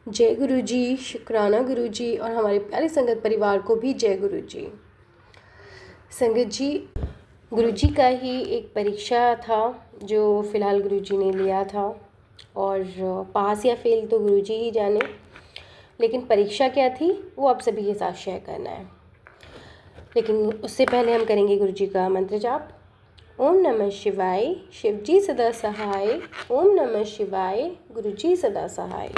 जय गुरु जी, शुक्राना गुरु जी और हमारे प्यारे संगत परिवार को भी जय गुरु जी। संगत जी, गुरु जी का ही एक परीक्षा था जो फ़िलहाल गुरु जी ने लिया था और पास या फेल तो गुरु जी ही जाने, लेकिन परीक्षा क्या थी वो आप सभी के साथ शेयर करना है। लेकिन उससे पहले हम करेंगे गुरु जी का मंत्र जाप। ओम नमः शिवाय, शिव जी सदा सहाय। ओम नमः शिवाय, गुरु जी सदा सहाय।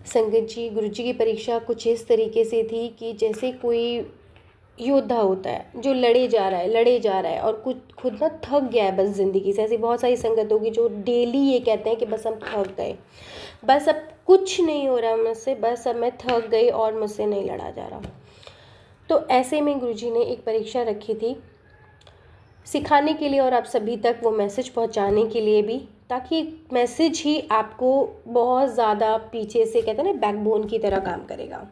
संगत जी, गुरु जी की परीक्षा कुछ इस तरीके से थी कि जैसे कोई योद्धा होता है जो लड़े जा रहा है और कुछ खुद ना थक गया है बस ज़िंदगी से। ऐसी बहुत सारी संगत होगी जो डेली ये कहते हैं कि बस हम थक गए, बस अब कुछ नहीं हो रहा मुझसे, बस अब मैं थक गई और मुझसे नहीं लड़ा जा रहा। तो ऐसे में गुरु जी ने एक परीक्षा रखी थी सिखाने के लिए और आप सभी तक वो मैसेज पहुंचाने के लिए भी, ताकि मैसेज ही आपको बहुत ज़्यादा पीछे से कहते हैं ना बैकबोन की तरह काम करेगा।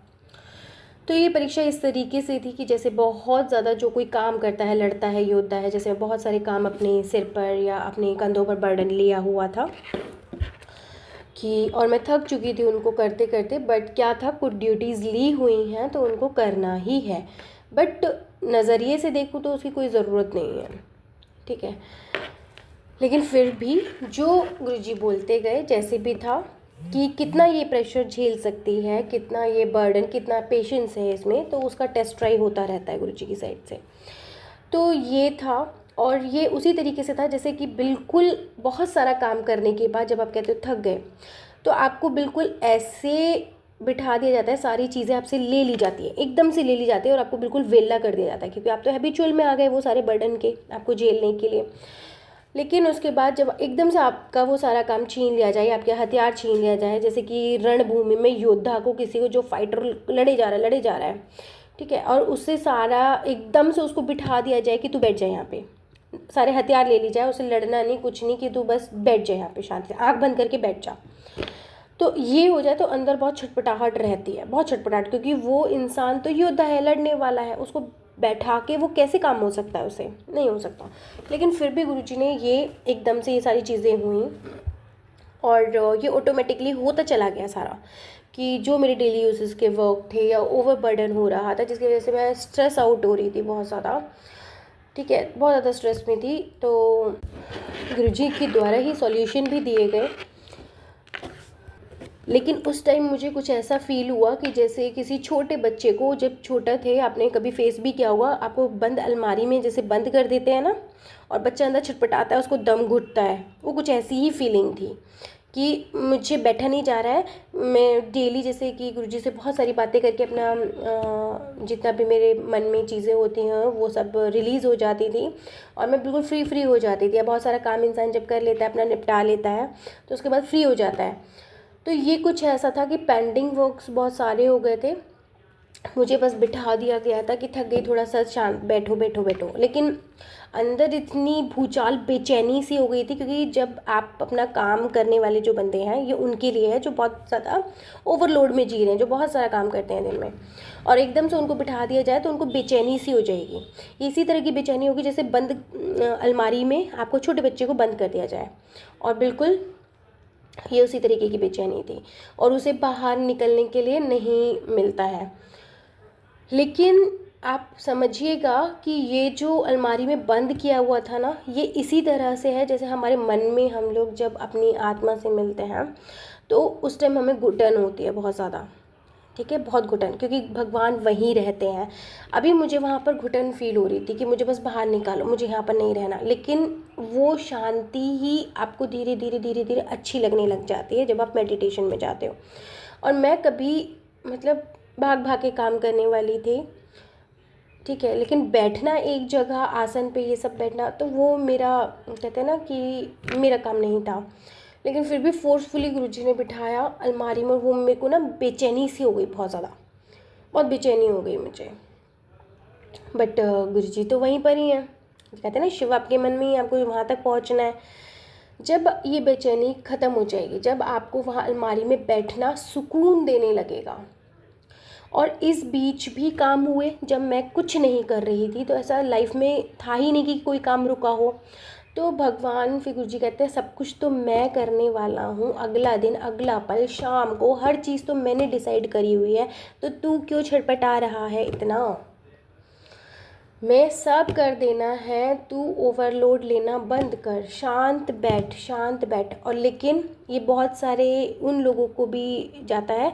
तो ये परीक्षा इस तरीके से थी कि जैसे बहुत ज़्यादा जो कोई काम करता है, लड़ता है, योद्धा है, जैसे बहुत सारे काम अपने सिर पर या अपने कंधों पर बर्डन लिया हुआ था कि और मैं थक चुकी थी उनको करते करते, बट क्या था कुछ ड्यूटीज़ ली हुई हैं तो उनको करना ही है, बट नज़रिए से देखूँ तो उसकी कोई ज़रूरत नहीं है, ठीक है। लेकिन फिर भी जो गुरुजी बोलते गए जैसे भी था कि कितना ये प्रेशर झेल सकती है, कितना ये बर्डन, कितना पेशेंस है इसमें, तो उसका टेस्ट ट्राई होता रहता है गुरुजी की साइड से। तो ये था और ये उसी तरीके से था जैसे कि बिल्कुल बहुत सारा काम करने के बाद जब आप कहते हो थक गए तो आपको बिल्कुल ऐसे बिठा दिया जाता है, सारी चीज़ें आपसे ले ली जाती है, एकदम से ले ली जाती है और आपको बिल्कुल वेला कर दिया जाता है, क्योंकि आप तो हैबिचुअल में आ गए वो सारे बर्डन के आपको झेलने के लिए। लेकिन उसके बाद जब एकदम से आपका वो सारा काम छीन लिया जाए, आपके हथियार छीन लिया जाए, जैसे कि रणभूमि में योद्धा को, किसी को जो फाइटर लड़े जा रहा है, ठीक है, और उससे सारा एकदम से उसको बिठा दिया जाए कि तू बैठ जाए यहाँ पे, सारे हथियार ले ली जाए, उसे लड़ना नहीं कुछ नहीं, कि तू बस बैठ जाए यहाँ पे शांति से, आँख बंद करके बैठ जा। तो ये हो जाए तो अंदर बहुत छटपटाहट रहती है, बहुत छटपटाहट, क्योंकि वो इंसान तो योद्धा है, लड़ने वाला है, उसको बैठा के वो कैसे काम हो सकता है, उसे नहीं हो सकता। लेकिन फिर भी गुरुजी ने ये एकदम से ये सारी चीज़ें हुई और ये ऑटोमेटिकली होता चला गया सारा, कि जो मेरे डेली यूजेस के वर्क थे या ओवर बर्डन हो रहा था जिसकी वजह से मैं स्ट्रेस आउट हो रही थी बहुत ज़्यादा, ठीक है, बहुत ज़्यादा स्ट्रेस में थी, तो गुरुजी के द्वारा ही सॉल्यूशन भी दिए गए। लेकिन उस टाइम मुझे कुछ ऐसा फील हुआ कि जैसे किसी छोटे बच्चे को, जब छोटा थे, आपने कभी फेस भी किया होगा, आपको बंद अलमारी में जैसे बंद कर देते हैं ना और बच्चा अंदर छटपटाता है, उसको दम घुटता है, वो कुछ ऐसी ही फीलिंग थी कि मुझे बैठा नहीं जा रहा है। मैं डेली जैसे कि गुरुजी से बहुत सारी बातें करके अपना जितना भी मेरे मन में चीज़ें होती हैं वो सब रिलीज़ हो जाती थी और मैं बिल्कुल फ्री हो जाती थी। बहुत सारा काम इंसान जब कर लेता है, अपना निपटा लेता है, तो उसके बाद फ्री हो जाता है। तो ये कुछ ऐसा था कि पेंडिंग वर्क्स बहुत सारे हो गए थे, मुझे बस बिठा दिया गया था कि थक गई, थोड़ा सा शांत बैठो बैठो बैठो, लेकिन अंदर इतनी भूचाल बेचैनी सी हो गई थी, क्योंकि जब आप अपना काम करने वाले जो बंदे हैं ये उनके लिए है जो बहुत ज़्यादा ओवरलोड में जी रहे हैं, जो बहुत सारा काम करते हैं दिन में, और एकदम से उनको बिठा दिया जाए तो उनको बेचैनी सी हो जाएगी। इसी तरह की बेचैनी होगी जैसे बंद अलमारी में आपको छोटे बच्चे को बंद कर दिया जाए, और बिल्कुल ये उसी तरीके की बेचैनी थी और उसे बाहर निकलने के लिए नहीं मिलता है। लेकिन आप समझिएगा कि ये जो अलमारी में बंद किया हुआ था ना, ये इसी तरह से है जैसे हमारे मन में हम लोग जब अपनी आत्मा से मिलते हैं तो उस टाइम हमें घुटन होती है बहुत ज़्यादा, ठीक है, बहुत घुटन, क्योंकि भगवान वहीं रहते हैं। अभी मुझे वहाँ पर घुटन फील हो रही थी कि मुझे बस बाहर निकालो, मुझे यहाँ पर नहीं रहना, लेकिन वो शांति ही आपको धीरे धीरे धीरे धीरे अच्छी लगने लग जाती है जब आप मेडिटेशन में जाते हो। और मैं कभी मतलब भाग भाग के काम करने वाली थी, ठीक है, लेकिन बैठना एक जगह आसन पे, ये सब बैठना, तो वो मेरा कहते हैं ना कि मेरा काम नहीं था। लेकिन फिर भी फोर्सफुली गुरुजी ने बिठाया अलमारी में, वो मेरे को ना बेचैनी सी हो गई, बहुत ज़्यादा, बहुत बेचैनी हो गई मुझे। बट गुरुजी तो वहीं पर ही हैं, कहते हैं ना शिव आपके मन में ही, आपको वहाँ तक पहुँचना है। जब ये बेचैनी ख़त्म हो जाएगी, जब आपको वहाँ अलमारी में बैठना सुकून देने लगेगा, और इस बीच भी काम हुए जब मैं कुछ नहीं कर रही थी, तो ऐसा लाइफ में था ही नहीं कि कोई काम रुका हो, तो भगवान फिर गुरुजी कहते हैं सब कुछ तो मैं करने वाला हूँ, अगला दिन, अगला पल, शाम को हर चीज़ तो मैंने डिसाइड करी हुई है, तो तू क्यों छटपटा रहा है इतना। मैं सब कर देना है, तू ओवरलोड लेना बंद कर, शांत बैठ, शांत बैठ। और लेकिन ये बहुत सारे उन लोगों को भी जाता है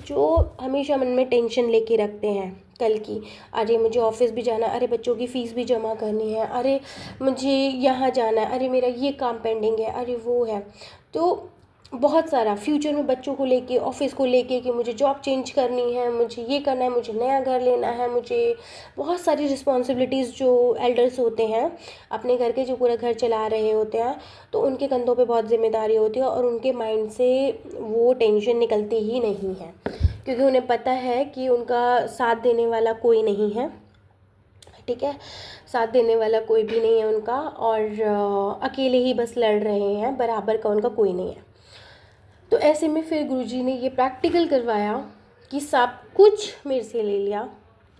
जो हमेशा मन में टेंशन लेके रखते हैं कल की, अरे मुझे ऑफिस भी जाना है, अरे बच्चों की फ़ीस भी जमा करनी है, अरे मुझे यहाँ जाना है, अरे मेरा ये काम पेंडिंग है, अरे वो है। तो बहुत सारा फ्यूचर में बच्चों को लेके, ऑफिस को लेके कि मुझे जॉब चेंज करनी है, मुझे ये करना है, मुझे नया घर लेना है, मुझे बहुत सारी रिस्पॉन्सिबिलिटीज़ जो एल्डर्स होते हैं अपने घर के, जो पूरा घर चला रहे होते हैं, तो उनके कंधों पे बहुत जिम्मेदारी होती है और उनके माइंड से वो टेंशन निकलती ही नहीं है, क्योंकि उन्हें पता है कि उनका साथ देने वाला कोई नहीं है। ठीक है, साथ देने वाला कोई भी नहीं है उनका, और अकेले ही बस लड़ रहे हैं, बराबर का उनका कोई नहीं है। तो ऐसे में फिर गुरुजी ने ये प्रैक्टिकल करवाया कि सब कुछ मेरे से ले लिया,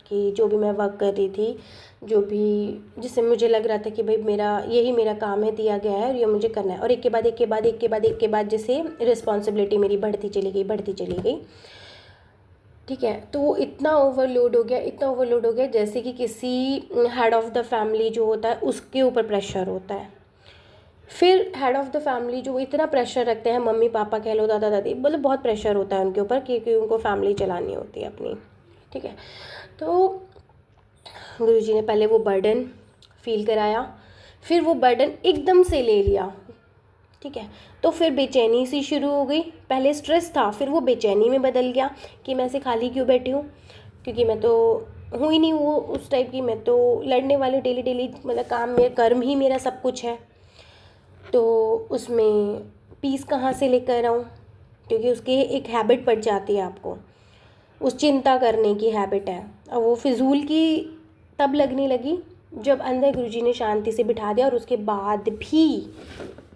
कि जो भी मैं वर्क कर रही थी, जो भी जिससे मुझे लग रहा था कि भाई मेरा यही मेरा काम है, दिया गया है और ये मुझे करना है, और एक के बाद एक के बाद एक के बाद एक के बाद जैसे रिस्पॉन्सिबिलिटी मेरी बढ़ती चली गई, बढ़ती चली गई। ठीक है, तो वो इतना ओवरलोड हो गया, इतना ओवरलोड हो गया जैसे कि किसी हेड ऑफ़ द फैमिली जो होता है उसके ऊपर प्रेशर होता है। फिर हेड ऑफ़ द फैमिली जो इतना प्रेशर रखते हैं, मम्मी पापा कह लो, दादा दादी, मतलब बहुत प्रेशर होता है उनके ऊपर, क्योंकि उनको फैमिली चलानी होती है अपनी। ठीक है, तो गुरुजी ने पहले वो बर्डन फील कराया, फिर वो बर्डन एकदम से ले लिया। ठीक है, तो फिर बेचैनी सी शुरू हो गई। पहले स्ट्रेस था, फिर वो बेचैनी में बदल गया कि मैं ऐसे खाली क्यों बैठी हूँ, क्योंकि मैं तो हूँ ही नहीं वो उस टाइप की, मैं तो लड़ने वाली डेली डेली, मतलब काम में कर्म ही मेरा सब कुछ है, तो उसमें पीस कहाँ से लेकर आऊँ, क्योंकि उसकी एक हैबिट पड़ जाती है आपको, उस चिंता करने की हैबिट है। और वो फिजूल की तब लगने लगी जब अंदर गुरुजी ने शांति से बिठा दिया, और उसके बाद भी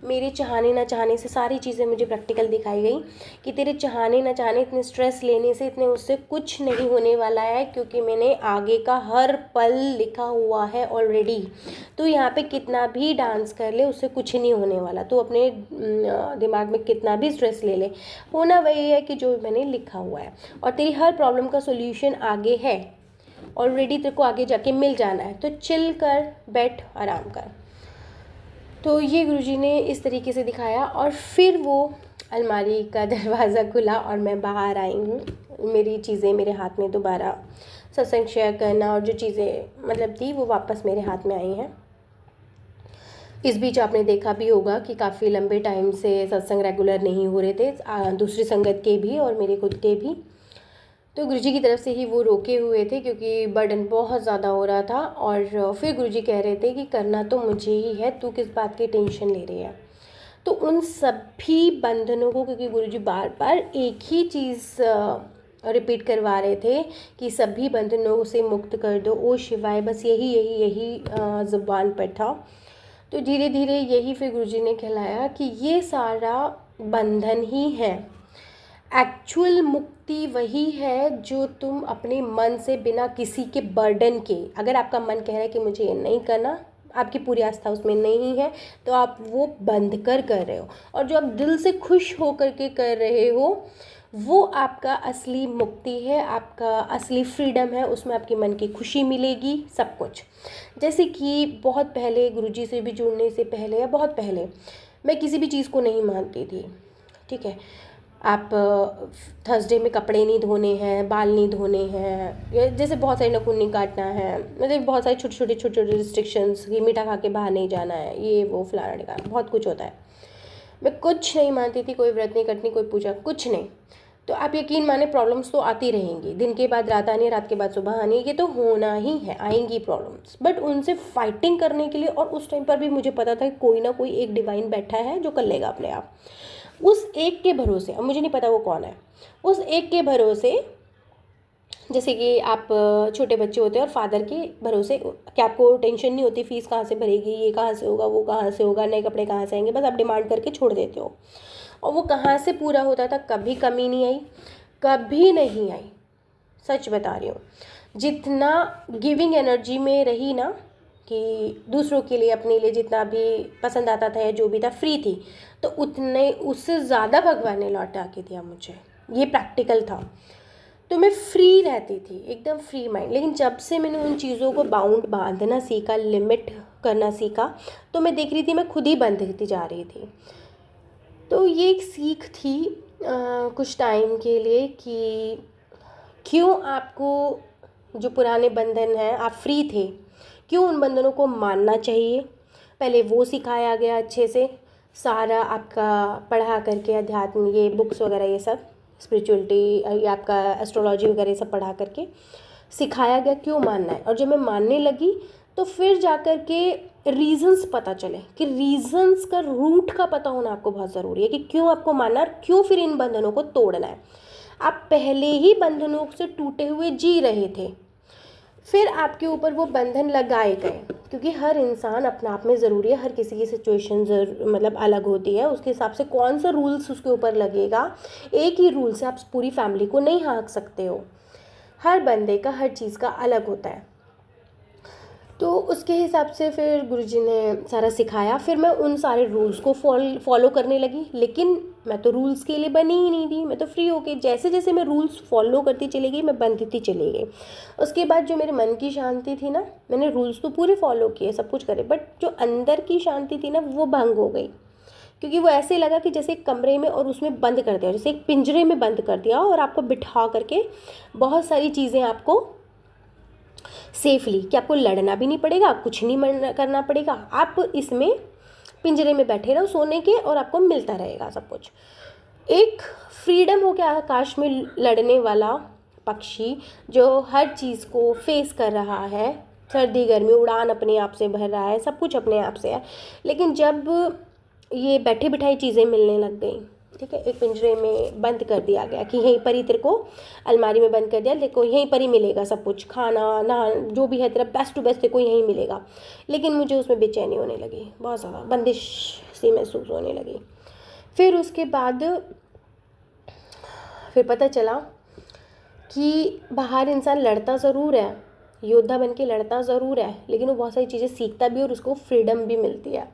मेरे चाहने ना चाहने से सारी चीज़ें मुझे प्रैक्टिकल दिखाई गई कि तेरे चाहने ना चाहने, इतने स्ट्रेस लेने से, इतने उससे कुछ नहीं होने वाला है, क्योंकि मैंने आगे का हर पल लिखा हुआ है ऑलरेडी। तो यहाँ पे कितना भी डांस कर ले उससे कुछ नहीं होने वाला, तो अपने दिमाग में कितना भी स्ट्रेस ले ले, होना वही है कि जो मैंने लिखा हुआ है, और तेरी हर प्रॉब्लम का सोल्यूशन आगे है ऑलरेडी, तेरे को आगे जाके मिल जाना है, तो चिल कर, बैठ, आराम कर। तो ये गुरुजी ने इस तरीके से दिखाया, और फिर वो अलमारी का दरवाज़ा खुला और मैं बाहर आई हूँ। मेरी चीज़ें मेरे हाथ में दोबारा, सत्संग शेयर करना और जो चीज़ें मतलब थी वो वापस मेरे हाथ में आई हैं। इस बीच आपने देखा भी होगा कि काफ़ी लंबे टाइम से सत्संग रेगुलर नहीं हो रहे थे, दूसरी संगत के भी और मेरे खुद के भी। तो गुरुजी की तरफ से ही वो रोके हुए थे, क्योंकि बर्डन बहुत ज़्यादा हो रहा था। और फिर गुरुजी कह रहे थे कि करना तो मुझे ही है, तू किस बात की टेंशन ले रही है। तो उन सभी बंधनों को, क्योंकि गुरुजी बार बार एक ही चीज़ रिपीट करवा रहे थे कि सभी बंधनों से मुक्त कर दो, ओ शिवाय, बस यही यही यही ज़ुबान पर था। तो धीरे धीरे यही फिर गुरुजी ने कहलाया कि ये सारा बंधन ही है, एक्चुअल मुक्ति वही है जो तुम अपने मन से बिना किसी के बर्डन के, अगर आपका मन कह रहा है कि मुझे ये नहीं करना, आपकी पूरी आस्था उसमें नहीं है, तो आप वो बंद कर रहे हो, और जो आप दिल से खुश होकर के कर रहे हो वो आपका असली मुक्ति है, आपका असली फ्रीडम है, उसमें आपकी मन की खुशी मिलेगी, सब कुछ। जैसे कि बहुत पहले गुरुजी से भी जुड़ने से पहले या बहुत पहले मैं किसी भी चीज़ को नहीं मानती थी। ठीक है, आप थर्सडे में कपड़े नहीं धोने हैं, बाल नहीं धोने हैं, जैसे बहुत सारे नाखून नहीं काटना है, मतलब बहुत सारे छोटे छोटे रिस्ट्रिक्शंस, कि मीठा खा के बाहर नहीं जाना है, ये वो फलाना ढिकाना, बहुत कुछ होता है। मैं कुछ नहीं मानती थी, कोई व्रत नहीं करती, कोई पूजा, कुछ नहीं। तो आप यकीन माने प्रॉब्लम्स तो आती रहेंगी, दिन के बाद रात आनी है, रात के बाद सुबह आनी है, ये तो होना ही है, आएंगी प्रॉब्लम्स। बट उनसे फाइटिंग करने के लिए, और उस टाइम पर भी मुझे पता था कि कोई ना कोई एक डिवाइन बैठा है जो कर लेगा अपने आप, उस एक के भरोसे, अब मुझे नहीं पता वो कौन है, उस एक के भरोसे, जैसे कि आप छोटे बच्चे होते हैं और फादर के भरोसे कि आपको टेंशन नहीं होती फीस कहाँ से भरेगी, ये कहाँ से होगा, वो कहाँ से होगा, नए कपड़े कहाँ से आएंगे, बस आप डिमांड करके छोड़ देते हो, और वो कहाँ से पूरा होता था, कभी कमी नहीं आई, कभी नहीं आई, सच बता रही हूँ। जितना गिविंग एनर्जी में रही ना, कि दूसरों के लिए अपने लिए जितना भी पसंद आता था या जो भी था फ्री थी, तो उतने उससे ज़्यादा भगवान ने लौटा के दिया मुझे। ये प्रैक्टिकल था। तो मैं फ्री रहती थी, एकदम फ्री माइंड। लेकिन जब से मैंने उन चीज़ों को बांधना सीखा, लिमिट करना सीखा, तो मैं देख रही थी मैं खुद ही बंधती जा रही थी। तो ये एक सीख थी कुछ टाइम के लिए कि क्यों आपको जो पुराने बंधन हैं, आप फ्री थे, क्यों उन बंधनों को मानना चाहिए। पहले वो सिखाया गया अच्छे से, सारा आपका पढ़ा करके अध्यात्म, ये बुक्स वगैरह, ये सब स्पिरिचुअलिटी, ये आपका एस्ट्रोलॉजी वगैरह ये सब पढ़ा करके सिखाया गया क्यों मानना है। और जब मैं मानने लगी तो फिर जा कर के रीजंस पता चले कि रीजंस का रूट का पता होना आपको बहुत ज़रूरी है कि क्यों आपको मानना है और क्यों फिर इन बंधनों को तोड़ना है। आप पहले ही बंधनों से टूटे हुए जी रहे थे, फिर आपके ऊपर वो बंधन लगाए गए, क्योंकि हर इंसान अपने आप में ज़रूरी है, हर किसी की सिचुएशन मतलब अलग होती है, उसके हिसाब से कौन सा रूल्स उसके ऊपर लगेगा। एक ही रूल से आप पूरी फैमिली को नहीं हाँक सकते हो, हर बंदे का हर चीज़ का अलग होता है। तो उसके हिसाब से फिर गुरुजी ने सारा सिखाया, फिर मैं उन सारे रूल्स को फॉलो करने लगी। लेकिन मैं तो रूल्स के लिए बनी ही नहीं थी, मैं तो फ्री होके जैसे जैसे मैं रूल्स फॉलो करती चली गई, मैं बंधती चली गई। उसके बाद जो मेरे मन की शांति थी ना, मैंने रूल्स तो पूरे फॉलो किए, सब कुछ करे, बट जो अंदर की शांति थी ना वो भंग हो गई। क्योंकि वो ऐसे लगा कि जैसे एक कमरे में और उसमें बंद कर दिया, जैसे एक पिंजरे में बंद कर दिया और आपको बिठा करके बहुत सारी चीज़ें आपको सेफली, कि आपको लड़ना भी नहीं पड़ेगा, कुछ नहीं करना पड़ेगा, आप इसमें पिंजरे में बैठे रहो सोने के और आपको मिलता रहेगा सब कुछ। एक फ्रीडम हो गया आकाश में लड़ने वाला पक्षी जो हर चीज़ को फेस कर रहा है, सर्दी गर्मी उड़ान अपने आप से भर रहा है, सब कुछ अपने आप से है। लेकिन जब ये बैठे बिठाई चीज़ें मिलने लग गई, ठीक है, एक पिंजरे में बंद कर दिया गया कि यहीं पर ही तेरे को, अलमारी में बंद कर दिया, देखो यहीं पर ही मिलेगा सब कुछ, खाना नहा जो भी है तेरा बेस्ट टू बेस्ट तेरे को यहीं मिलेगा। लेकिन मुझे उसमें बेचैनी होने लगी, बहुत ज़्यादा बंदिश सी महसूस होने लगी। फिर उसके बाद फिर पता चला कि बाहर इंसान लड़ता ज़रूर है, योद्धा बन के लड़ता ज़रूर है, लेकिन वो बहुत सारी चीज़ें सीखता भी और उसको फ्रीडम भी मिलती है।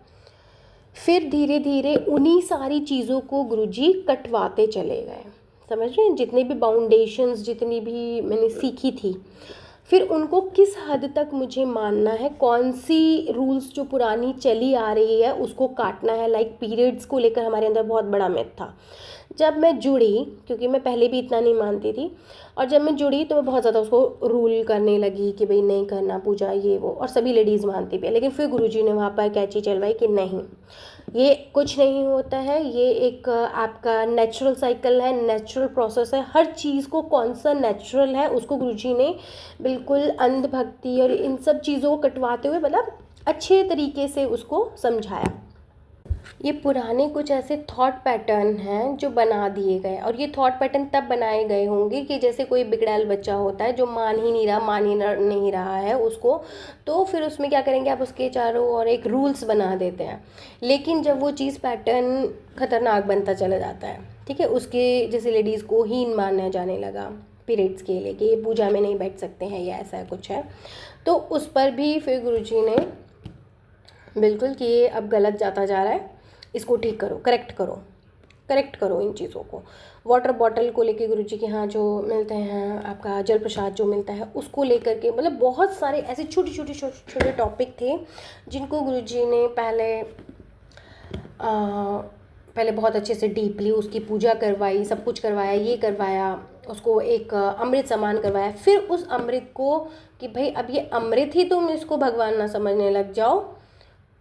फिर धीरे धीरे उन्हीं सारी चीज़ों को गुरुजी कटवाते चले गए, समझ रहे हैं, जितने भी बाउंडेशंस, जितनी भी मैंने सीखी थी, फिर उनको किस हद तक मुझे मानना है, कौन सी रूल्स जो पुरानी चली आ रही है उसको काटना है। लाइक पीरियड्स को लेकर हमारे अंदर बहुत बड़ा मिथ था। जब मैं जुड़ी, क्योंकि मैं पहले भी इतना नहीं मानती थी, और जब मैं जुड़ी तो मैं बहुत ज़्यादा उसको रूल करने लगी कि भाई नहीं करना पूजा ये वो, और सभी लेडीज़ मानती भी है। लेकिन फिर गुरुजी ने वहाँ पर कैची चलवाई कि नहीं, ये कुछ नहीं होता है, ये एक आपका नेचुरल साइकिल है, नेचुरल प्रोसेस है। हर चीज़ को कौन सा नेचुरल है उसको गुरुजी ने बिल्कुल अंधभक्ति और इन सब चीज़ों को कटवाते हुए मतलब अच्छे तरीके से उसको समझाया। ये पुराने कुछ ऐसे थॉट पैटर्न हैं जो बना दिए गए, और ये थॉट पैटर्न तब बनाए गए होंगे कि जैसे कोई बिगड़ैल बच्चा होता है जो मान ही नहीं रहा है उसको, तो फिर उसमें क्या करेंगे आप, उसके चारों ओर एक रूल्स बना देते हैं। लेकिन जब वो चीज़ पैटर्न खतरनाक बनता चला जाता है, ठीक है, उसके जैसे लेडीज़ को हीन माना जाने लगा पीरियड्स के लिए कि ये पूजा में नहीं बैठ सकते हैं या ऐसा कुछ है, तो उस पर भी फिर गुरुजी ने बिल्कुल कि ये अब गलत जाता जा रहा है, इसको ठीक करो, करेक्ट करो इन चीज़ों को। वाटर बॉटल को लेके गुरुजी के यहाँ जो मिलते हैं, आपका जल प्रसाद जो मिलता है उसको लेकर के, मतलब बहुत सारे ऐसे छोटे टॉपिक थे जिनको गुरुजी ने पहले बहुत अच्छे से डीपली उसकी पूजा करवाई, सब कुछ करवाया, ये करवाया, उसको एक अमृत समान करवाया। फिर उस अमृत को कि भाई अब ये अमृत ही तुम इसको भगवान ना समझने लग जाओ,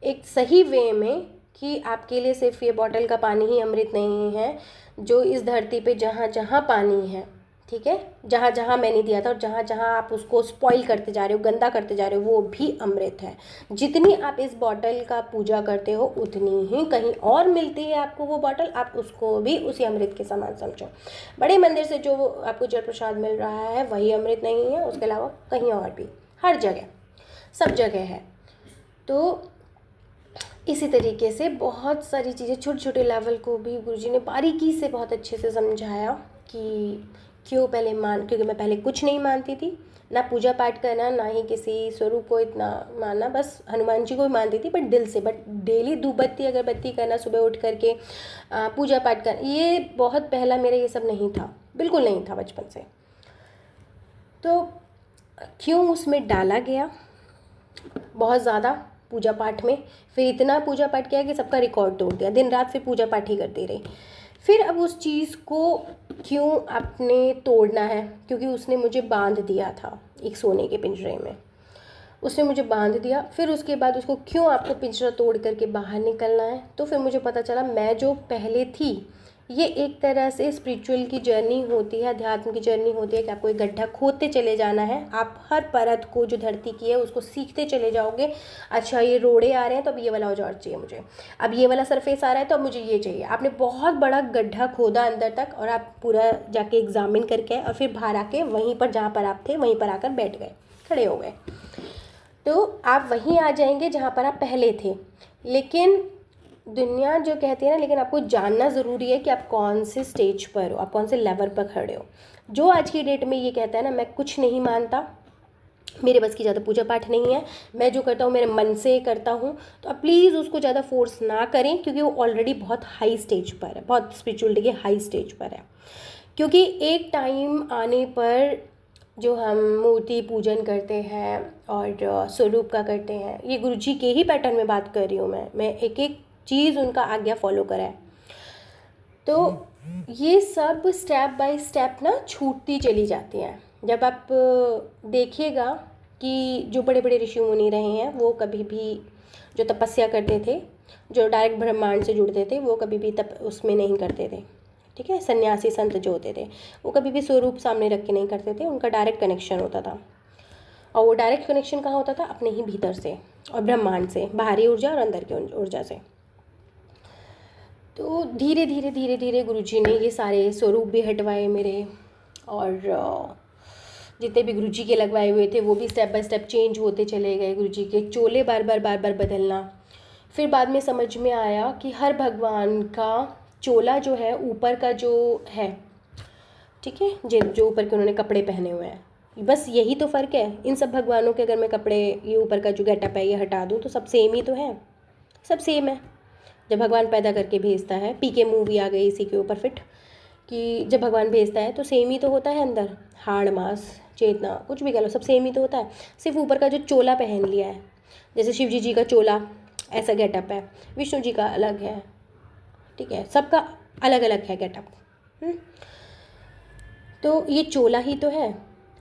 एक सही वे में कि आपके लिए सिर्फ ये बॉटल का पानी ही अमृत नहीं है, जो इस धरती पे जहाँ जहाँ पानी है, ठीक है, जहाँ जहाँ मैंने दिया था और जहाँ जहाँ आप उसको स्पॉइल करते जा रहे हो, गंदा करते जा रहे हो, वो भी अमृत है। जितनी आप इस बॉटल का पूजा करते हो उतनी ही कहीं और मिलती है आपको वो बॉटल, आप उसको भी उसी अमृत के समान समझो। बड़े मंदिर से जो आपको जल प्रसाद मिल रहा है वही अमृत नहीं है, उसके अलावा कहीं और भी, हर जगह, सब जगह है। तो इसी तरीके से बहुत सारी चीज़ें, छोटे छोटे लेवल को भी गुरुजी ने बारीकी से बहुत अच्छे से समझाया कि क्यों पहले क्योंकि मैं पहले कुछ नहीं मानती थी, ना पूजा पाठ करना, ना ही किसी स्वरूप को इतना मानना, बस हनुमान जी को ही मानती थी, बट दिल से। बट डेली धूप बत्ती अगरबत्ती करना, सुबह उठ करके पूजा पाठ करना, ये बहुत पहला मेरा ये सब नहीं था, बिल्कुल नहीं था बचपन से। तो क्यों उसमें डाला गया बहुत ज़्यादा पूजा पाठ में, फिर इतना पूजा पाठ किया कि सबका रिकॉर्ड तोड़ दिया, दिन रात फिर पूजा पाठ ही करती रही। फिर अब उस चीज़ को क्यों आपने तोड़ना है, क्योंकि उसने मुझे बांध दिया था एक सोने के पिंजरे में, उसने मुझे बांध दिया। फिर उसके बाद उसको क्यों आपको पिंजरा तोड़ करके बाहर निकलना है, तो फिर मुझे पता चला मैं जो पहले थी, ये एक तरह से स्पिरिचुअल की जर्नी होती है, अध्यात्म की जर्नी होती है कि आपको एक गड्ढा खोदते चले जाना है। आप हर परत को जो धरती की है उसको सीखते चले जाओगे। अच्छा ये रोड़े आ रहे हैं तो अब ये वाला औजार चाहिए मुझे, अब ये वाला सरफेस आ रहा है तो अब मुझे ये चाहिए। आपने बहुत बड़ा गड्ढा खोदा अंदर तक, और आप पूरा जाके एग्जामिन करके और फिर बाहर आके वहीं पर जहाँ पर आप थे वहीं पर आकर बैठ गए, खड़े हो गए। तो आप वहीं आ जाएंगे जहाँ पर आप पहले थे। लेकिन दुनिया जो कहती है ना, लेकिन आपको जानना ज़रूरी है कि आप कौन से स्टेज पर हो, आप कौन से लेवल पर खड़े हो। जो आज की डेट में ये कहता है ना मैं कुछ नहीं मानता, मेरे बस की ज़्यादा पूजा पाठ नहीं है, मैं जो करता हूँ मेरे मन से करता हूँ, तो आप प्लीज़ उसको ज़्यादा फोर्स ना करें, क्योंकि वो ऑलरेडी बहुत हाई स्टेज पर है, बहुत स्पिरिचुअलिटी के हाई स्टेज पर है। क्योंकि एक टाइम आने पर जो हम मूर्ति पूजन करते हैं और स्वरूप का करते हैं, ये गुरुजी के ही पैटर्न में बात कर रही हूँ मैं एक एक चीज़ उनका आज्ञा फॉलो करा है। तो ये सब स्टेप बाय स्टेप ना छूटती चली जाती हैं। जब आप देखिएगा कि जो बड़े बड़े ऋषि मुनि रहे हैं, वो कभी भी जो तपस्या करते थे, जो डायरेक्ट ब्रह्मांड से जुड़ते थे, वो कभी भी उसमें नहीं करते थे, ठीक है। सन्यासी संत जो होते थे वो कभी भी स्वरूप सामने रख के नहीं करते थे, उनका डायरेक्ट कनेक्शन होता था। और वो डायरेक्ट कनेक्शन कहाँ होता था? अपने ही भीतर से और ब्रह्मांड से, बाहरी ऊर्जा और अंदर की ऊर्जा से। तो धीरे धीरे धीरे धीरे गुरुजी ने ये सारे स्वरूप भी हटवाए मेरे, और जितने भी गुरुजी के लगवाए हुए थे वो भी स्टेप बाय स्टेप चेंज होते चले गए। गुरुजी के चोले बार बार बदलना। फिर बाद में समझ में आया कि हर भगवान का चोला जो है ऊपर का जो है, ठीक है, जो ऊपर के उन्होंने कपड़े पहने हुए हैं, बस यही तो फ़र्क है। इन सब भगवानों के अगर मैं कपड़े, ये ऊपर का जो गेटअप है ये हटा दूँ तो सब सेम ही तो है, सब सेम है। जब भगवान पैदा करके भेजता है, पीके मूवी आ गई इसी के ऊपर फिट, कि जब भगवान भेजता है तो सेम ही तो होता है अंदर, हाड़ मास चेतना कुछ भी कह लो, सब सेम ही तो होता है। सिर्फ ऊपर का जो चोला पहन लिया है, जैसे शिव जी का चोला ऐसा गेटअप है, विष्णु जी का अलग है, ठीक है, सबका अलग अलग है गेटअप। तो ये चोला ही तो है,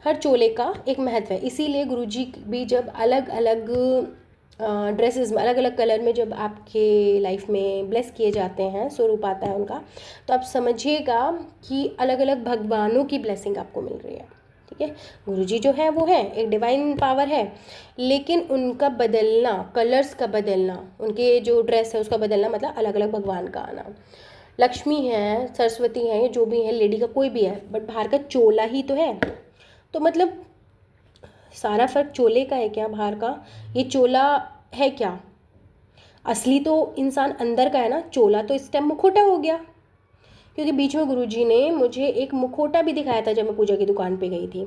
हर चोले का एक महत्व है। इसीलिए गुरुजी भी जब अलग अलग ड्रेसेस में, अलग अलग कलर में जब आपके लाइफ में ब्लेस किए जाते हैं, स्वरूप आता है उनका, तो आप समझिएगा कि अलग अलग भगवानों की ब्लेसिंग आपको मिल रही है, ठीक है। गुरुजी जो है वो है एक डिवाइन पावर है, लेकिन उनका बदलना, कलर्स का बदलना, उनके जो ड्रेस है उसका बदलना, मतलब अलग अलग भगवान का आना। लक्ष्मी है, सरस्वती है, जो भी है, लेडी का कोई भी है, बट बाहर का चोला ही तो है। तो मतलब सारा फर्क चोले का है क्या, बाहर का? ये चोला है क्या? असली तो इंसान अंदर का है ना, चोला तो इस टाइम मुखोटा हो गया। क्योंकि बीच में गुरुजी ने मुझे एक मुखोटा भी दिखाया था जब मैं पूजा की दुकान पे गई थी।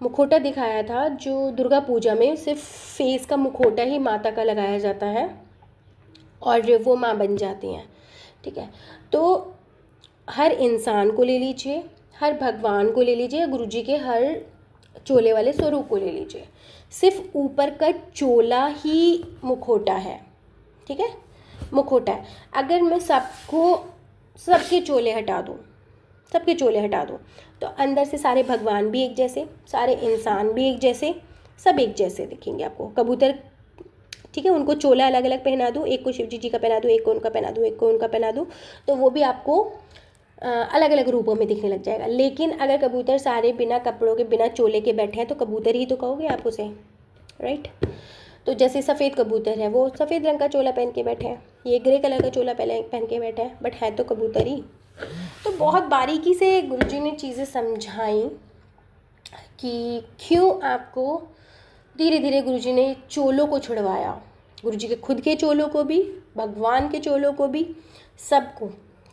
मुखोटा दिखाया था जो दुर्गा पूजा में सिर्फ फेस का मुखोटा ही माता का लगाया जाता है और वो माँ बन जाती हैं, ठीक है। तो हर इंसान को ले लीजिए, हर भगवान को ले लीजिए, गुरुजी के हर चोले वाले स्वरूप को ले लीजिए, सिर्फ ऊपर का चोला ही मुखोटा है, ठीक है, मुखोटा है। अगर मैं सबके चोले हटा दूँ, सबके चोले हटा दूँ, तो अंदर से सारे भगवान भी एक जैसे, सारे इंसान भी एक जैसे, सब एक जैसे दिखेंगे आपको। कबूतर, ठीक है, उनको चोला अलग अलग पहना दूँ, एक को शिव जी का पहना दूँ, एक को उनका पहना दूँ, एक को उनका पहना दूँ, तो वो भी आपको अलग अलग रूपों में दिखने लग जाएगा। लेकिन अगर कबूतर सारे बिना कपड़ों के, बिना चोले के बैठे हैं तो कबूतर ही तो कहोगे आप उसे, राइट। तो जैसे सफ़ेद कबूतर है, वो सफ़ेद रंग का चोला पहन के बैठे हैं, ये ग्रे कलर का चोला पहन के बैठे हैं, बट है तो कबूतर ही। तो बहुत बारीकी से गुरुजी ने चीज़ें समझाई कि क्यों आपको धीरे धीरे गुरुजी ने चोलों को छुड़वाया, गुरुजी के खुद के चोलों को भी, भगवान के चोलों को भी,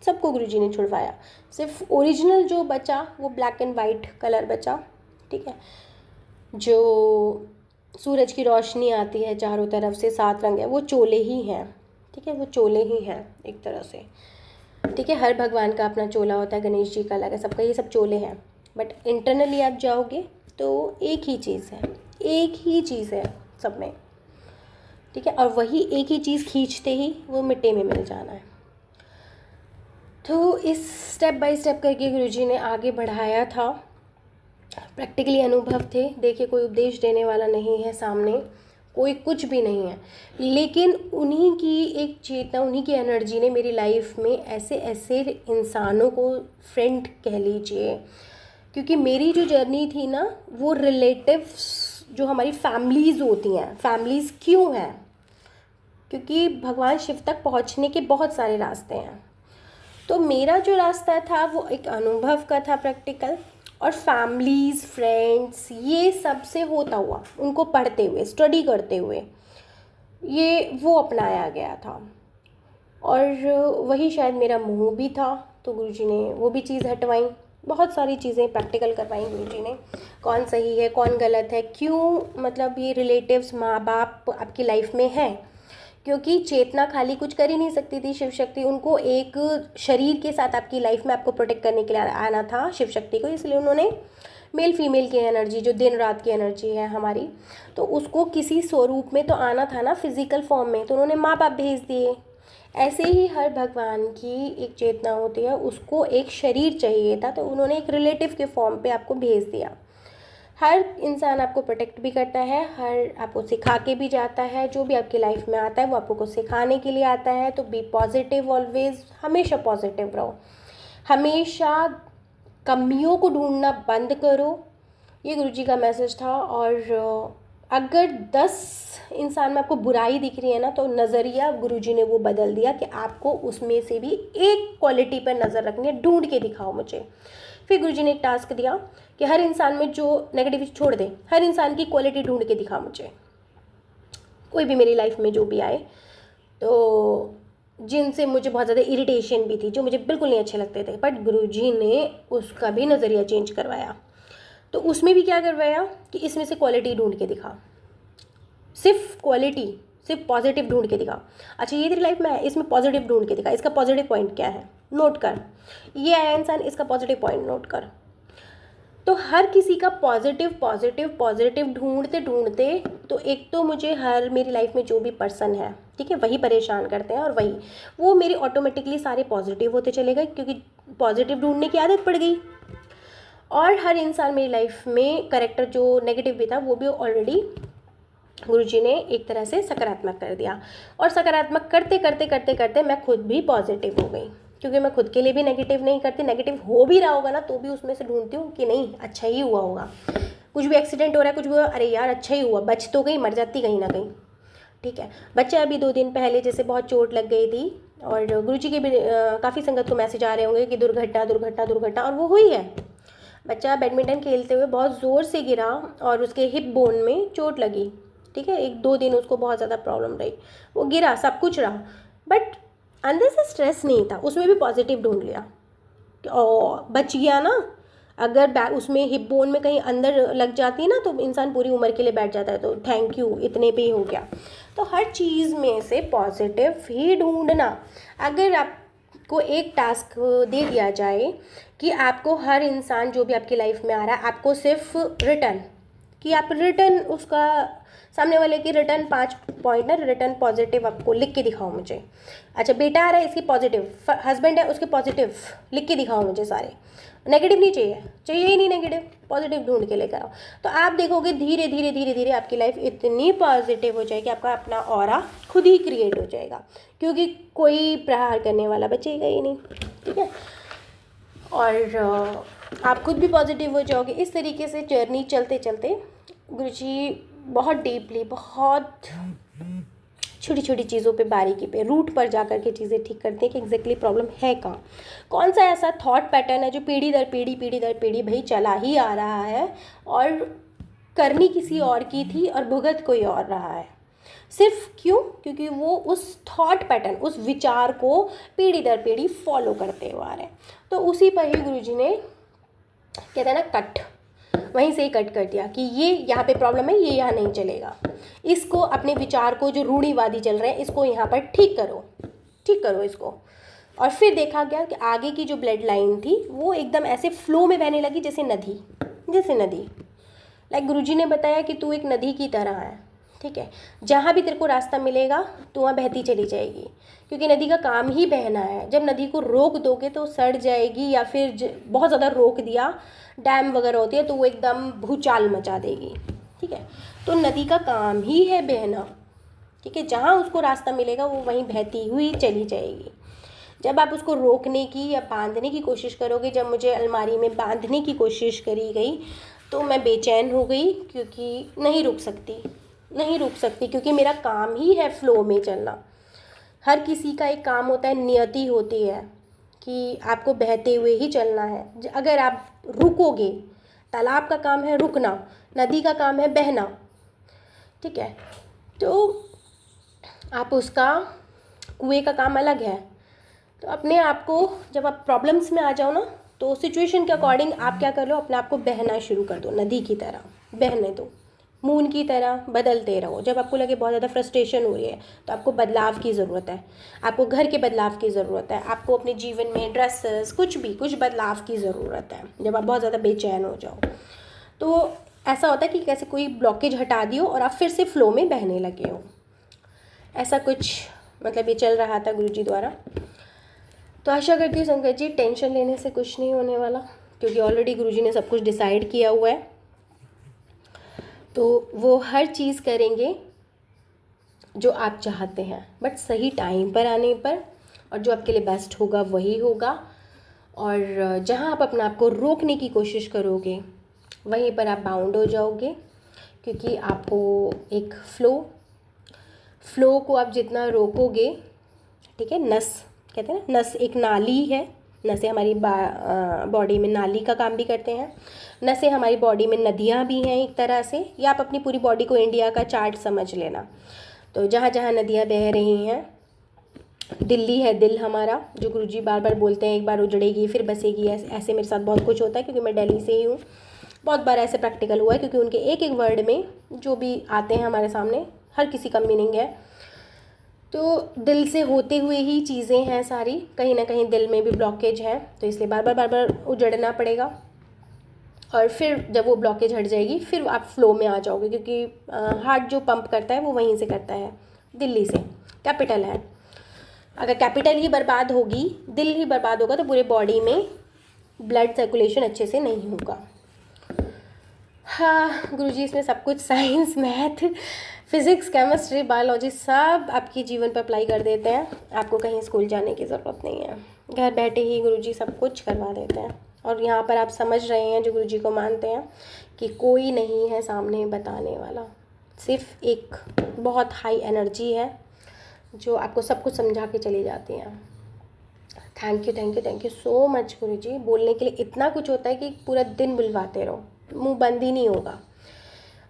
सबको गुरुजी ने छुड़वाया। सिर्फ ओरिजिनल जो बचा वो ब्लैक एंड वाइट कलर बचा, ठीक है। जो सूरज की रोशनी आती है चारों तरफ से, 7 रंग है, वो चोले ही हैं। ठीक है, वो चोले ही हैं एक तरह से। ठीक है, हर भगवान का अपना चोला होता है, गणेश जी का अलग है, सबका ये सब चोले हैं। बट इंटरनली आप जाओगे तो एक ही चीज़ है, एक ही चीज़ है सब में। ठीक है, और वही एक ही चीज़ खींचते ही वो मिट्टी में मिल जाना है। तो इस स्टेप बाय स्टेप करके गुरुजी ने आगे बढ़ाया था। प्रैक्टिकली अनुभव थे। देखिए, कोई उपदेश देने वाला नहीं है सामने, कोई कुछ भी नहीं है, लेकिन उन्हीं की एक चेतना, उन्हीं की एनर्जी ने मेरी लाइफ में ऐसे ऐसे इंसानों को, फ्रेंड कह लीजिए, क्योंकि मेरी जो जर्नी थी ना, वो रिलेटिव्स, जो हमारी फैमिलीज़ होती हैं, फैमिलीज़ क्यों हैं, क्योंकि भगवान शिव तक पहुंचने के बहुत सारे रास्ते हैं। तो मेरा जो रास्ता था वो एक अनुभव का था, प्रैक्टिकल, और फैमिलीज़, फ्रेंड्स, ये सब से होता हुआ, उनको पढ़ते हुए, स्टडी करते हुए, ये वो अपनाया गया था। और वही शायद मेरा मुँह भी था, तो गुरुजी ने वो भी चीज़ हटवाई। बहुत सारी चीज़ें प्रैक्टिकल करवाई गुरुजी ने, कौन सही है कौन गलत है, क्यों, मतलब ये रिलेटिव्स, माँ बाप आपकी लाइफ में हैं, क्योंकि चेतना खाली कुछ कर ही नहीं सकती थी। शिव शक्ति, उनको एक शरीर के साथ आपकी लाइफ में आपको प्रोटेक्ट करने के लिए आना था शिव शक्ति को, इसलिए उन्होंने मेल फीमेल की एनर्जी, जो दिन रात की एनर्जी है हमारी, तो उसको किसी स्वरूप में तो आना था ना, फिजिकल फॉर्म में, तो उन्होंने माँ बाप भेज दिए। ऐसे ही हर भगवान की एक चेतना होती है, उसको एक शरीर चाहिए था, तो उन्होंने एक रिलेटिव के फॉर्म पे आपको भेज दिया। हर इंसान आपको प्रोटेक्ट भी करता है, हर आपको सिखा के भी जाता है। जो भी आपकी लाइफ में आता है वो आपको कुछ सिखाने के लिए आता है। तो बी पॉजिटिव, ऑलवेज, हमेशा पॉजिटिव रहो, हमेशा कमियों को ढूंढना बंद करो। ये गुरुजी का मैसेज था। और अगर 10 इंसान में आपको बुराई दिख रही है ना, तो नज़रिया गुरुजी ने वो बदल दिया कि आपको उसमें से भी एक क्वालिटी पर नज़र रखनी है, ढूंढ के दिखाओ मुझे। फिर गुरुजी ने एक टास्क दिया कि हर इंसान में जो नेगेटिविटी छोड़ दे, हर इंसान की क्वालिटी ढूंढ के दिखा मुझे। कोई भी मेरी लाइफ में जो भी आए, तो जिनसे मुझे बहुत ज़्यादा इरिटेशन भी थी, जो मुझे बिल्कुल नहीं अच्छे लगते थे, बट गुरुजी ने उसका भी नज़रिया चेंज करवाया। तो उसमें भी क्या करवाया कि इसमें से क्वालिटी ढूंढ के दिखा, सिर्फ क्वालिटी, सिर्फ पॉजिटिव ढूंढ के दिखा। अच्छा, ये तेरी लाइफ में है, इसमें पॉजिटिव ढूंढ के दिखा, इसका पॉजिटिव पॉइंट क्या है नोट कर। ये आया इंसान, इसका पॉजिटिव पॉइंट नोट कर। तो हर किसी का पॉजिटिव पॉजिटिव पॉजिटिव ढूंढते ढूंढते, तो एक तो मुझे हर मेरी लाइफ में जो भी पर्सन है, ठीक है, वही परेशान करते हैं, और वही वो मेरे ऑटोमेटिकली सारे पॉजिटिव होते चले गए, क्योंकि पॉजिटिव ढूंढने की आदत पड़ गई। और हर इंसान मेरी लाइफ में कैरेक्टर जो नेगेटिव भी था, वो भी ऑलरेडी गुरुजी ने एक तरह से सकारात्मक कर दिया। और सकारात्मक करते करते करते करते मैं खुद भी पॉजिटिव हो गई, क्योंकि मैं खुद के लिए भी नेगेटिव नहीं करती। नेगेटिव हो भी रहा होगा ना, तो भी उसमें से ढूंढती हूँ कि नहीं, अच्छा ही हुआ होगा। कुछ भी एक्सीडेंट हो रहा है, कुछ भी हुआ, अरे यार अच्छा ही हुआ, बच तो गई, मर जाती कहीं ना कहीं। ठीक है, बच्चे अभी 2 दिन पहले जैसे बहुत चोट लग गई थी, और गुरुजी के भी काफ़ी संगत को मैसेज आ रहे होंगे कि दुर्घटना दुर्घटना दुर्घटना, और वो हुई है। बच्चा बैडमिंटन खेलते हुए बहुत ज़ोर से गिरा और उसके हिप बोन में चोट लगी। ठीक है, 1-2 दिन उसको बहुत ज़्यादा प्रॉब्लम रही, वो गिरा, सब कुछ रहा, बट अंदर से स्ट्रेस नहीं था, उसमें भी पॉजिटिव ढूंढ लिया और बच गया ना। अगर बैक उसमें हिप बोन में कहीं अंदर लग जाती है ना, तो इंसान पूरी उम्र के लिए बैठ जाता है। तो थैंक यू, इतने पे ही हो गया। तो हर चीज़ में से पॉजिटिव ही ढूंढना। अगर आपको एक टास्क दे दिया जाए कि आपको हर इंसान जो भी आपकी लाइफ में आ रहा है, आपको सिर्फ रिटर्न, कि आप रिटर्न उसका, सामने वाले की रिटर्न 5 पॉइंट ना, रिटर्न पॉजिटिव आपको लिख के दिखाओ मुझे। अच्छा, बेटा आ रहा है, इसकी पॉजिटिव, हस्बैंड है उसके पॉजिटिव लिख के दिखाओ मुझे सारे। नेगेटिव नहीं चाहिए, चाहिए ही नहीं नेगेटिव, पॉजिटिव ढूंढ के लेकर आओ। तो आप देखोगे धीरे धीरे धीरे धीरे आपकी लाइफ इतनी पॉजिटिव हो जाएगी, आपका अपना ऑरा खुद ही क्रिएट हो जाएगा, क्योंकि कोई प्रहार करने वाला बचेगा ही नहीं। ठीक है, और आप खुद भी पॉजिटिव हो जाओगे। इस तरीके से जर्नी चलते चलते गुरुजी बहुत डीपली, बहुत छोटी छोटी चीज़ों पे, बारीकी पे, रूट पर जा कर के चीज़ें ठीक करते हैं कि एग्जैक्टली प्रॉब्लम है कहाँ, कौन सा ऐसा थॉट पैटर्न है जो पीढ़ी दर पीढ़ी भाई चला ही आ रहा है, और करनी किसी और की थी और भुगत कोई और रहा है। सिर्फ क्यों? क्योंकि वो उस थॉट पैटर्न, उस विचार को पीढ़ी दर पीढ़ी फॉलो करते हुए आ रहे हैं। तो उसी पर ही गुरुजी ने कहते हैं ना, कट वहीं से ही कट कर दिया कि ये यहाँ पे प्रॉब्लम है, ये यहाँ नहीं चलेगा, इसको अपने विचार को जो रूढ़िवादी चल रहे हैं इसको यहाँ पर ठीक करो इसको। और फिर देखा गया कि आगे की जो ब्लड लाइन थी वो एकदम ऐसे फ्लो में बहने लगी जैसे नदी। लाइक गुरुजी ने बताया कि तू एक नदी की तरह है, ठीक है, जहाँ भी तेरे को रास्ता मिलेगा तो वहाँ बहती चली जाएगी, क्योंकि नदी का काम ही बहना है। जब नदी को रोक दोगे तो सड़ जाएगी, या फिर बहुत ज़्यादा रोक दिया, डैम वगैरह होती है तो वो एकदम भूचाल मचा देगी, ठीक है। तो नदी का काम ही है बहना, ठीक है, जहाँ उसको रास्ता मिलेगा वो वहीं बहती हुई चली जाएगी। जब आप उसको रोकने की या बांधने की कोशिश करोगे, जब मुझे अलमारी में बांधने की कोशिश करी गई तो मैं बेचैन हो गई, क्योंकि नहीं रुक सकती क्योंकि मेरा काम ही है फ्लो में चलना। हर किसी का एक काम होता है, नियति होती है कि आपको बहते हुए ही चलना है। अगर आप रुकोगे, तालाब का काम है रुकना, नदी का काम है बहना, ठीक है, तो आप उसका कुएं का काम अलग है। तो अपने आप को जब आप प्रॉब्लम्स में आ जाओ ना, तो सिचुएशन के अकॉर्डिंग आप क्या कर लो, अपने आप को बहना शुरू कर दो, नदी की तरह बहने दो, मून की तरह बदलते रहो। जब आपको लगे बहुत ज़्यादा फ्रस्ट्रेशन हो रही है तो आपको बदलाव की ज़रूरत है, आपको घर के बदलाव की ज़रूरत है, आपको अपने जीवन में ड्रेसेस कुछ बदलाव की ज़रूरत है। जब आप बहुत ज़्यादा बेचैन हो जाओ तो ऐसा होता है कि कैसे कोई ब्लॉकेज हटा दियो और आप फिर से फ्लो में बहने लगे हो। ऐसा कुछ मतलब ये चल रहा था गुरुजी द्वारा। तो आशा करती हूँ संगत जी टेंशन लेने से कुछ नहीं होने वाला, क्योंकि ऑलरेडी गुरुजी ने सब कुछ डिसाइड किया हुआ है। तो वो हर चीज़ करेंगे जो आप चाहते हैं, बट सही टाइम पर आने पर, और जो आपके लिए बेस्ट होगा वही होगा। और जहाँ आप अपने आप को रोकने की कोशिश करोगे वहीं पर आप बाउंड हो जाओगे, क्योंकि आपको एक फ्लो को आप जितना रोकोगे, ठीक है, नस कहते हैं ना, नस एक नाली है, नसें हमारी बॉडी में नाली का काम भी करते हैं, नसें हमारी बॉडी में नदियाँ भी हैं एक तरह से। या आप अपनी पूरी बॉडी को इंडिया का चार्ट समझ लेना। तो जहाँ जहाँ नदियाँ बह रही हैं, दिल्ली है दिल हमारा, जो गुरुजी बार बार बोलते हैं, एक बार उजड़ेगी फिर बसेगी। ऐसे मेरे साथ बहुत कुछ होता है, क्योंकि मैं दिल्ली से ही हूँ। बहुत बार ऐसे प्रैक्टिकल हुआ है, क्योंकि उनके एक एक वर्ड में जो भी आते हैं हमारे सामने, हर किसी का मीनिंग है। तो दिल से होते हुए ही चीज़ें हैं सारी, कहीं ना कहीं दिल में भी ब्लॉकेज है, तो इसलिए बार बार उजड़ना पड़ेगा। और फिर जब वो ब्लॉकेज हट जाएगी फिर आप फ्लो में आ जाओगे, क्योंकि हार्ट जो पंप करता है वो वहीं से करता है, दिल्ली से, कैपिटल है। अगर कैपिटल ही बर्बाद होगी, दिल ही बर्बाद होगा, तो पूरे बॉडी में ब्लड सर्कुलेशन अच्छे से नहीं होगा। हाँ गुरुजी इसमें सब कुछ science, math, physics, chemistry, biology सब आपके जीवन पर अप्लाई कर देते हैं। आपको कहीं स्कूल जाने की ज़रूरत नहीं है, घर बैठे ही गुरुजी सब कुछ करवा देते हैं। और यहाँ पर आप समझ रहे हैं, जो गुरुजी को मानते हैं, कि कोई नहीं है सामने बताने वाला, सिर्फ एक बहुत हाई एनर्जी है जो आपको सब कुछ समझा के चली जाती है। थैंक यू सो मच गुरुजी। बोलने के लिए इतना कुछ होता है कि पूरा दिन बुलवाते रहो, मुंह बंद ही नहीं होगा।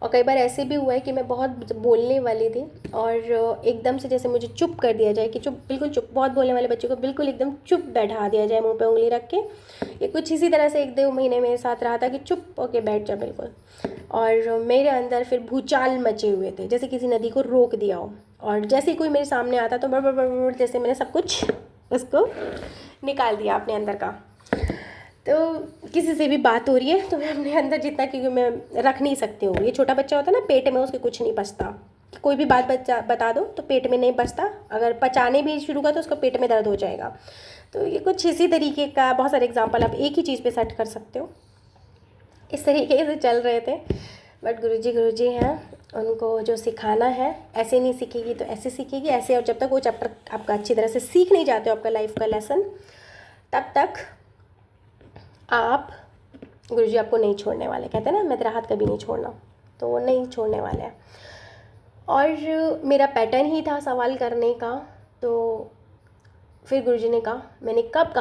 और कई बार ऐसे भी हुआ है कि मैं बहुत बोलने वाली थी और एकदम से जैसे मुझे चुप कर दिया जाए, कि चुप, बिल्कुल चुप। बहुत बोलने वाले बच्चों को बिल्कुल एकदम चुप बैठा दिया जाए, मुंह पे उंगली रख के। ये कुछ इसी तरह से 1-2 महीने मेरे साथ रहा था कि चुप होके बैठ जा बिल्कुल। और मेरे अंदर फिर भूचाल मचे हुए थे, जैसे किसी नदी को रोक दिया हो। और जैसे ही कोई मेरे सामने आता तो बड़ जैसे मैंने सब कुछ उसको निकाल दिया अपने अंदर का। तो किसी से भी बात हो रही है तो मैं अपने अंदर जितना, क्योंकि मैं रख नहीं सकती हूँ। ये छोटा बच्चा होता है ना, पेट में उसके कुछ नहीं बचता। कोई भी बात बता दो तो पेट में नहीं बचता, अगर पचाने भी शुरू कर तो उसको पेट में दर्द हो जाएगा। तो ये कुछ इसी तरीके का बहुत सारे एग्जाम्पल आप एक ही चीज़ पे सेट कर सकते हो। इस तरीके से चल रहे थे। बट गुरुजी हैं, उनको जो सिखाना है, ऐसे नहीं सीखेगी तो ऐसे सीखेगी, ऐसे। और जब तक वो चैप्टर आपका अच्छी तरह से सीख नहीं जाते हो, आपका लाइफ का लेसन, तब तक आप, गुरुजी आपको नहीं छोड़ने वाले। कहते हैं ना, मैं तेरा हाथ कभी नहीं छोड़ना, तो वो नहीं छोड़ने वाले हैं। और मेरा पैटर्न ही था सवाल करने का। तो फिर गुरुजी ने कहा, मैंने कब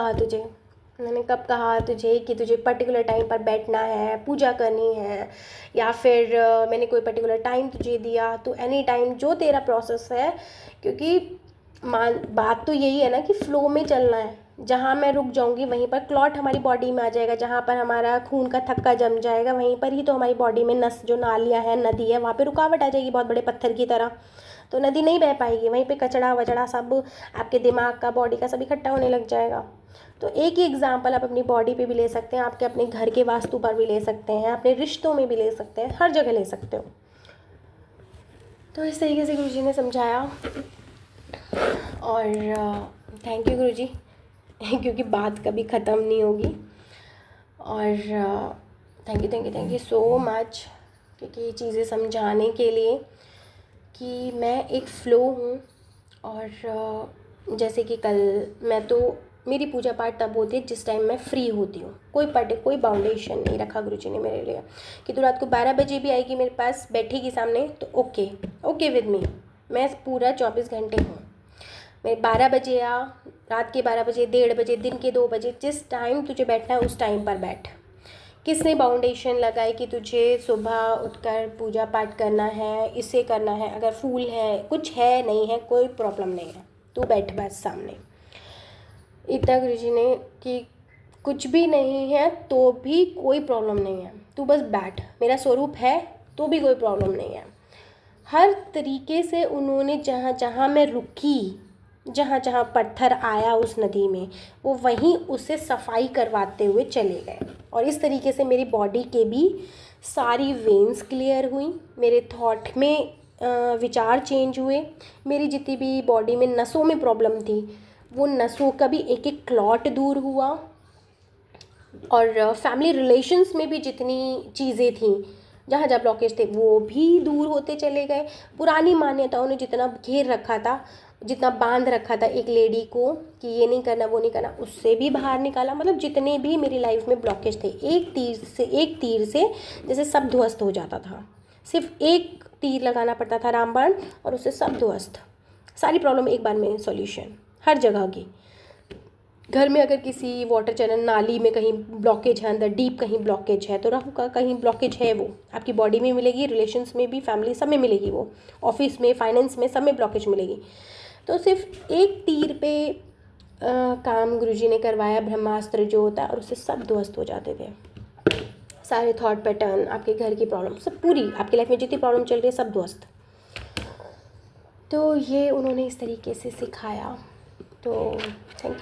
कहा तुझे कि तुझे पर्टिकुलर टाइम पर बैठना है, पूजा करनी है, या फिर मैंने कोई पर्टिकुलर टाइम तुझे दिया, तो एनी टाइम जो तेरा प्रोसेस है। क्योंकि बात तो यही है ना कि फ़्लो में चलना है, जहाँ मैं रुक जाऊँगी वहीं पर क्लॉट हमारी बॉडी में आ जाएगा, जहाँ पर हमारा खून का थक्का जम जाएगा वहीं पर ही तो हमारी बॉडी में नस जो नालियाँ हैं, नदी है, वहाँ पे रुकावट आ जाएगी बहुत बड़े पत्थर की तरह, तो नदी नहीं बह पाएगी, वहीं पे कचड़ा वचड़ा सब आपके दिमाग का, बॉडी का सब इकट्ठा होने लग जाएगा। तो एक ही एग्जाम्पल आप अपनी बॉडी पे भी ले सकते हैं, आपके अपने घर के वास्तु पर भी ले सकते हैं, अपने रिश्तों में भी ले सकते हैं, हर जगह ले सकते हो। तो इस तरीके से गुरुजी ने समझाया और थैंक यू गुरुजी क्योंकि बात कभी ख़त्म नहीं होगी। और थैंक यू सो मच, क्योंकि ये चीज़ें समझाने के लिए कि मैं एक फ़्लो हूँ। और जैसे कि कल मैं तो मेरी पूजा पाठ तब होती है जिस टाइम मैं फ्री होती हूँ, कोई बाउंडेशन नहीं रखा गुरुजी ने मेरे लिए कि तू रात को 12 बजे भी आएगी मेरे पास, बैठेगी सामने तो ओके विद मी, मैं पूरा 24 घंटे हूँ। मैं 12 बजे आ, रात के 12 बजे, 1:30 बजे, दिन के 2 बजे, जिस टाइम तुझे बैठना है उस टाइम पर बैठ। किसने बाउंडेशन लगाई कि तुझे सुबह उठकर पूजा पाठ करना है, इसे करना है, अगर फूल है, कुछ है नहीं है, कोई प्रॉब्लम नहीं है, तू बैठ बस सामने। इतना गुरुजी ने कि कुछ भी नहीं है तो भी कोई प्रॉब्लम नहीं है, तू बस बैठ, मेरा स्वरूप है तो भी कोई प्रॉब्लम नहीं है। हर तरीके से उन्होंने जहाँ जहाँ मैं रुकी, जहाँ जहाँ पत्थर आया उस नदी में, वो वहीं उससे सफाई करवाते हुए चले गए। और इस तरीके से मेरी बॉडी के भी सारी वेन्स क्लियर हुई, मेरे थॉट में विचार चेंज हुए, मेरी जितनी भी बॉडी में नसों में प्रॉब्लम थी वो नसों का भी एक एक क्लॉट दूर हुआ। और फैमिली रिलेशंस में भी जितनी चीज़ें थी, जहाँ जहाँ ब्लॉकेज थे वो भी दूर होते चले गए। पुरानी मान्यताओं ने जितना घेर रखा था, जितना बांध रखा था एक लेडी को कि ये नहीं करना वो नहीं करना, उससे भी बाहर निकाला। मतलब जितने भी मेरी लाइफ में ब्लॉकेज थे, एक तीर से जैसे सब ध्वस्त हो जाता था। सिर्फ एक तीर लगाना पड़ता था रामबाण और उससे सब ध्वस्त, सारी प्रॉब्लम एक बार में सॉल्यूशन हर जगह की। घर में अगर किसी वाटर चैनल, नाली में कहीं ब्लॉकेज है, अंदर डीप कहीं ब्लॉकेज है, तो राहु का कहीं ब्लॉकेज है, वो आपकी बॉडी में मिलेगी, रिलेशंस में भी, फैमिली सब में मिलेगी, वो ऑफिस में, फाइनेंस में, सब में ब्लॉकेज मिलेगी। तो सिर्फ एक तीर पे काम गुरुजी ने करवाया, ब्रह्मास्त्र जो होता है, और उससे सब ध्वस्त हो जाते थे। सारे थॉट पैटर्न, आपके घर की प्रॉब्लम, सब पूरी आपकी लाइफ में जितनी प्रॉब्लम चल रही है सब ध्वस्त। तो ये उन्होंने इस तरीके से सिखाया। तो थैंक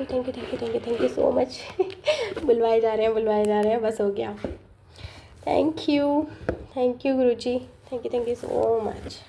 यू सो मच बुलवाए जा रहे हैं, बस हो गया। Thank you Guruji, thank you so much.